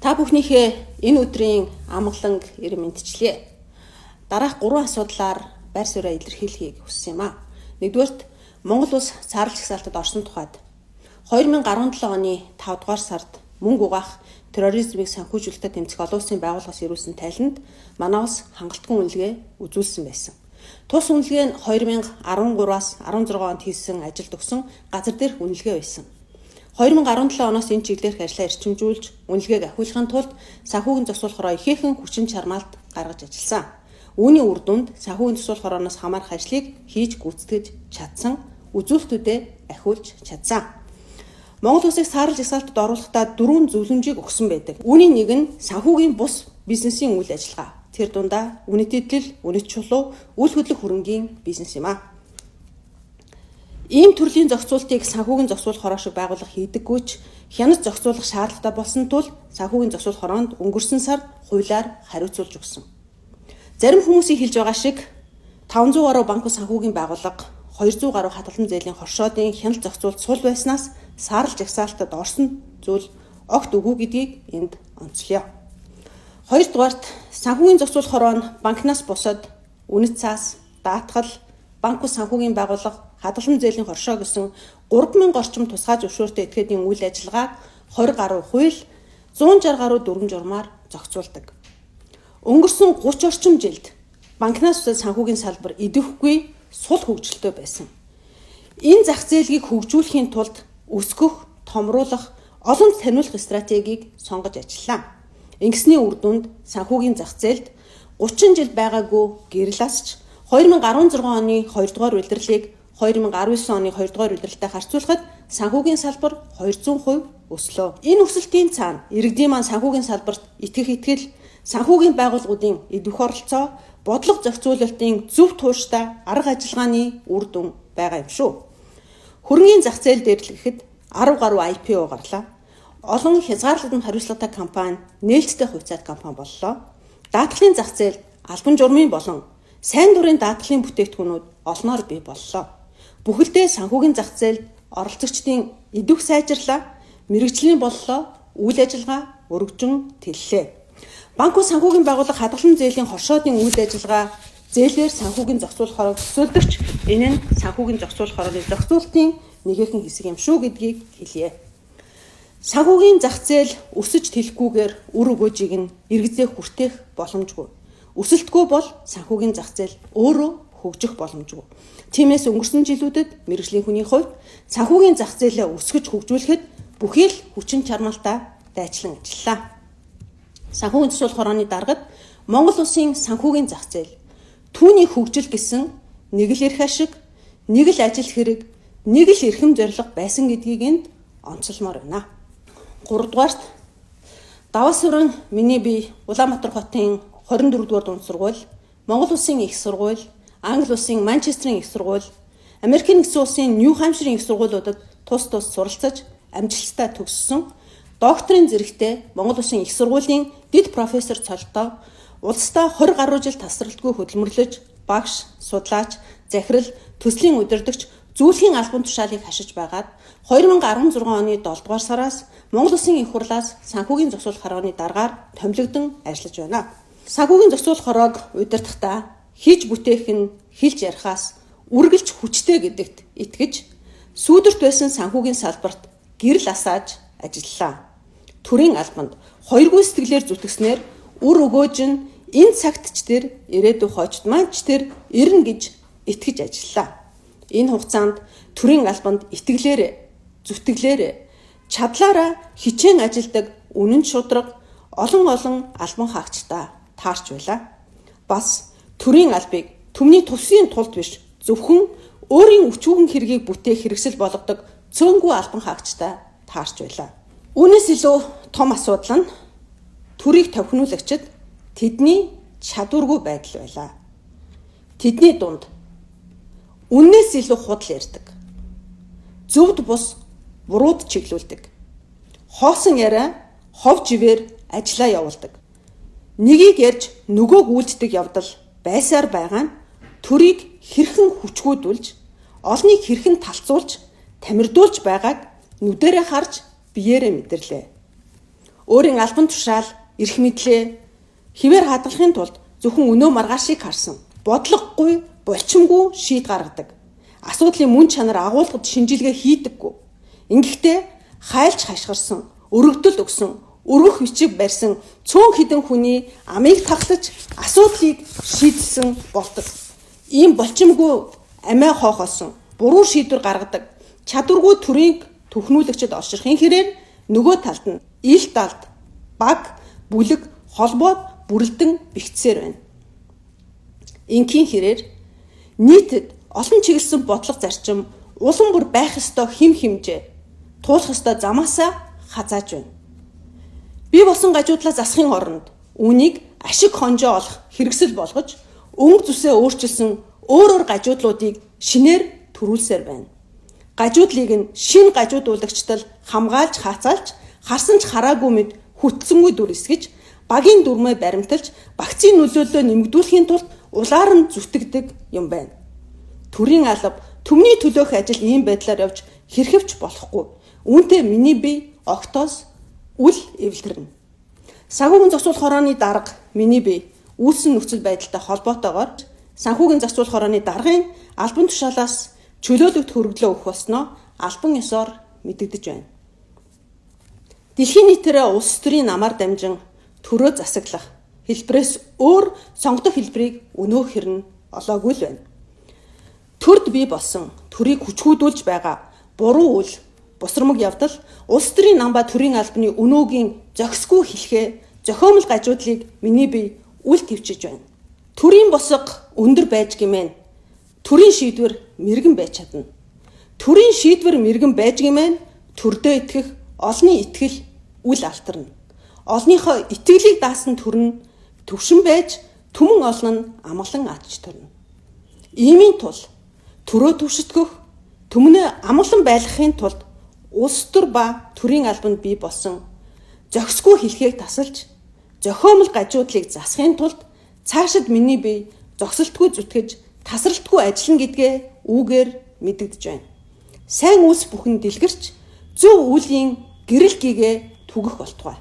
Та бүхнийхээ энэ өдрийн амгаланг ирэн мэдчлээ. Дараах 3 асуудлаар байр суурьаа илэрхийлэхийг хүссэн юм а. Нэгдүгээрт Монгол улс цаарлах жагсаалтад орсон тухайд 2017 оны 5 дугаар сард мөнгө угаах терроризмыг санхүүжүүлэхэд тэмцэх олон улсын байгууллагаас ирүүлсэн тайланд манай улс хангалтгүй үнэлгээ үзүүлсэн байсан. Тус үнэлгээ нь 2013-аас 16 онд хийсэн ажилд өгсөн газар дээрх үнэлгээ байсан. 2017 оноос энэ чиглэлээр ажлаа эрчимжүүлж, үнэлгээг ахиулахын тулд санхүүгийн зохицуулахороо ихээхэн хүчин чармаалт гаргаж ажилласан. Үүний үр дүнд санхүүгийн зохицуулахороноос хамаарах ажлыг хийж гүйцэтгэж чадсан, үзүүлэлтүүдэд ахиулж чадсан. Монгол улсыг цаарлах жагсаалтад оруулахдаа 4 зөвлөмжийг өгсөн байдаг. Үүний нэг нь санхүүгийн бус бизнесийн үйл ажиллагаа. Тэр дундаа үнэт идэл, үнэт чулуу, үйл хөдлөх хөрөнгийн бизнес юм а. Ийм төрлийн зохицуултыг санхүүгийн зохицуулах хороо шиг байгууллага хийдэггүй ч хянаж зохицуулах шаардлагатай болсон тул санхүүгийн зохицуулах хороонд өнгөрсөн сар хуулиар хариуцуулж өгсөн. Зарим хүмүүсийн хэлж байгаа шиг 500 гаруй банкуд санхүүгийн байгууллага 200 гаруй хадгалан зээлийн хоршоодын хяналт зохицуулт сул байснаас саарл жагсаалтад орсон зүйл огт үгүй гэдгийг энд онцлоё. Хоёрдугаарт санхүүгийн зохицуулах хороо нь банкнаас бусад үнэт цаас, даатгал, банкуд санхүүгийн байгууллага хадгалан зээлийн хоршоо гэсэн 3000 орчим тусгай зөвшөөрөлтөй этгээдийн үйл ажиллагааг 20 гаруй хууль 160 гаруй дүрм журмаар зохицуулдаг. Өнгөрсөн 30 орчим жилд банкнаас бусад санхүүгийн салбар идэвхгүй сул хөгжилтэй байсан. Энэ зах зээлийг хөгжүүлэхийн тулд өсгөх, томруулах, олон таниулах стратегийг сонгож ажиллаа. Ингэсний үр дүнд санхүүгийн зах зээлд 30 жил байгаагүй гэрэл асч 2016 оны 2 дугаар улирлыг 2019 оны 2 дугаар улиралтай харьцуулахад санхүүгийн салбар 200% өслөө. Энэ өсөлтийн цаана иргэдийн маань санхүүгийн салбарт итгэх итгэл, санхүүгийн байгууллагуудын идэвх оролцоо, бодлого зохицуулалтын зөв тууштай арга ажиллагааны үр дүн байгаа юм шүү. Хөрөнгөний зах зээл дээр л гэхэд 10 гаруй IPO гарлаа. Олон хязгаарлалтанд хариуцлагатай компани нээлттэй хувьцаат компани боллоо. Даатгалын зах зээл албан журмын болон сайн дурын даатгалын бүтээгдэхүүнүүд олноор бий боллоо. Бүхэлдээ санхүүгийн зах зээлд оролцогчдын идэвх сайжрлаа, мэрэгжлийн боллоо, үйл ажиллагаа өргөжин тэллээ. Банкуд санхүүгийн байгууллага хадгалан зээлийн хоршоодын үйл ажиллагаа зээлээр санхүүгийн зохицуулах хорог төсөөлдөгч энэ нь санхүүгийн зохицуулах хорооны зохицуултын нэгэн хэсэг юм шүү гэдгийг хэлье. Санхүүгийн зах зээл өсөж тэлэхгүйгээр үр өгөөжийг нь иргэдээ хүртэх боломжгүй. Өсөлтгүй бол санхүүгийн зах зээл өөрөө хөгжих боломжгүй. Тиймээс өнгөрсөн жилүүдэд мэргэжлийн хүний хувьд санхүүгийн зах зээлээ өсгөж хөгжүүлэхэд бүхий л хүчин чармаалтаа дайчлан ажиллаа. Санхүүгийн зохицуулах хорооны даргад Монгол улсын санхүүгийн зах зээл түүний хөгжил гэсэн нэг л эрх ашиг, нэг л ажил хэрэг, нэг л эрхэм зорилго байсан гэдгийг энд онцолмоор байна. 3 дугаарт Давас өрн миний бие Улаанбаатар хотын 24 дугаар дунд сургууль, Монгол улсын их сургууль, Англи улсын Манчестерийн их сургууль, Америкийн нэгдсэн улсын Нью Хампширийн их сургуулиудад тус суралцаж амжилттай төгссөн докторийн зэрэгтэй Монгол улсын их сургуулийн дэд профессор цолтоо улсдаа 20 гаруй жил тасралтгүй хөдөлмөрлөж, багш, судлаач, захирал, төслийн удирдагч, зүйлхийн албан тушаалыг хашиж байгаад 2016 оны 7 дугаар сараас Монгол улсын их хурлаас санхүүгийн зохицуулах хорооны даргаар томилогдсон ажиллаж байна. Санхүүгийн зохицуулах хороог удирдахдаа хийж бүтээх нь хэлж ярихаас үргэлж хүчтэй гэдэгт итгэж сүүдэрт байсан санхүүгийн салбарт гэрэл асааж ажиллалаа. Төрийн албанд хоёргүй сэтгэлээр зүтгэснээр үр өгөөж нь энэ цагт ч тэр ирээдүйн хойчд маань ч тэр ирнэ гэж итгэж ажиллалаа. Энэ хугацаанд төрийн албанд итгэлээр, зүтгэлээр, чадлаараа хичээн ажилдаг үнэн шударга олон албан хаагчдаа таарч байлаа. Бас төрийн албыг түмний тусгийн тулд биш зөвхөн өөрийн өчүүхэн хэргийг бүтээх хэрэгсэл болгодог цөөнгүй албан хаагчдаа таарч байлаа. Үүнээс илүү том асуудал нь төрийг товхинуулагчид тэдний чадваргүй байдал байлаа. Тэдний дунд үннээс илүү худал ярьдаг. Зөвд бус бурууд чиглүүлдэг. Хоосон яриа хов живээр ажиллаа явуулдаг. Нэгийг ярьж нөгөөг үйлддэг явдал байсаар байгаа нь төрийг хэрхэн хүчгүүдүүлж, олныг хэрхэн талцуулж, тамирдуулж байгааг нүдэрээ харж биеэрээ мэдэрлээ. өөрийн албан тушаал, эрх мэдлээ хэвээр хадгалахын тулд зөвхөн өнөө маргаашийг харсан бодлогогүй, булчимгүй шийд гаргадаг. Асуудлын мөн чанар агуулгад шинжилгээ хийдэггүй. Ингэхдээ хайлж хашгирсан, өргөдөл өгсөн, өргөх бичиг барьсан цөөн хідэн хүний амийг таглаж асуудлыг шийдсэн болдог. Ийм булчимгүй амиа хоохолсон, буруу шийдвэр гаргадаг, чадваргүй төрийг түхнүүлэгчд олширхын хэрээр нөгөө талд нь ил далд баг, бүлэг, холбоод бүрэлдэн бэхжсээр байна. Инхийн хэрээр нийтэд олон чиглэсэн бодлого зарчим улам бүр байх ёстой хэм хэмжээ туулах ёстой замаасаа хазааж байна. Бий болсон гажуудлаа засахын оронд үүнийг ашиг хонжоо олох хэрэгсэл болгож өнгө зүсээ өөрчилсөн өөр гажуудлуудыг шинээр төрүүлсээр байна. Гажуудлыг нь шинэ гажуудуулагчдал хамгаалж хаацаалж харсан ч хараагүй мэд хүтсэнгүй дүр эсгэж багийн дүрмээ баримталж багцын нөлөөллөө нэмэгдүүлэхийн тулд улаар нь зүтгэдэг юм байна. Төрийн алба төмний төлөөх ажил ийм байдлаар явж хэрхэвч болохгүй. Үүнтэй миний бие огтоос үл эвлэрнэ. Санхүүгийн зохицуулах хорооны дарга миний бие үйлсэн нөхцөл байдалтай холбоотойгоор санхүүгийн зохицуулах хорооны даргын албан тушаалаас чөлөөлөгдөх хөргөлөө өгөх болсноо албан ёсоор мэдэгдэж байна. Дэлхийн нийтээр улс төрийн намаар дамжин төрөө засаглах хэлбэрээс өөр сонгодог хэлбэрийг өнөөх хэрн олоогүй л байна. Төрд бий болсон төрийг хүчгүүдүүлж байгаа буруу үйл бусрамг явдал улс төрийн нам ба төрийн албаны өнөөгийн зохисгүй хэлхээ зохиомл гажуудлыг миний бие үл твчиж байна. Төрийн босго өндөр байж гэмээр төрийн шийдвэр мэрэгэн байж чадна. Төрийн шийдвэр мэрэгэн байж гэмээр төрдөө итгэх олонний итгэл үл алтарна. Олныхоо итгэлийг даасан төр нь төвшин байж түмэн олон нь амгалан атж төрнө. Иймийн тул төрөө төвшөтгөх түмнээ амгалан байлгахын тулд улс төр ба төрийн албанд бий болсон зохисгүй хэлхийг тасалж зохиомл гажуудлыг засахын тулд цаашид миний бие зогсолтгүй зүтгэж тасралтгүй ажиллана гэдгээ үүгээр мэдэгдэж байна. Сайн үйлс бүхэн дэлгэрч зөв үеийн гэрэл гээгээ түгэх болтугай.